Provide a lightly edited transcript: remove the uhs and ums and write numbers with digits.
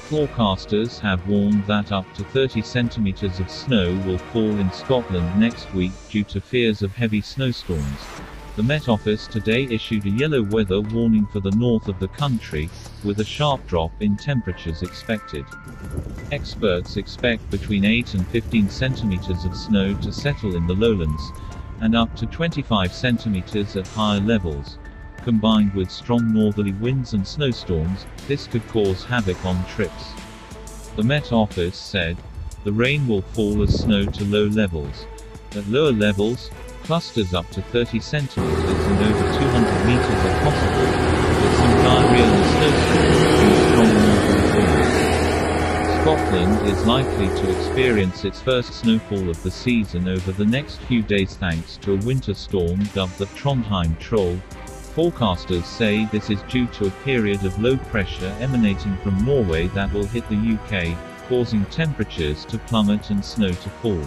Forecasters have warned that up to 30 centimeters of snow will fall in Scotland next week due to fears of heavy snowstorms. The Met Office today issued a yellow weather warning for the north of the country, with a sharp drop in temperatures expected. Experts expect between 8 and 15 centimeters of snow to settle in the lowlands, and up to 25 centimeters at higher levels. Combined with strong northerly winds and snowstorms, this could cause havoc on trips. The Met Office said, the rain will fall as snow to low levels. At lower levels, clusters up to 30 centimeters and over 200 meters are possible, with some diarrhea and snowstorms due strong northerly winds. Scotland is likely to experience its first snowfall of the season over the next few days thanks to a winter storm dubbed the Trondheim Troll. Forecasters say this is due to a period of low pressure emanating from Norway that will hit the UK, causing temperatures to plummet and snow to fall.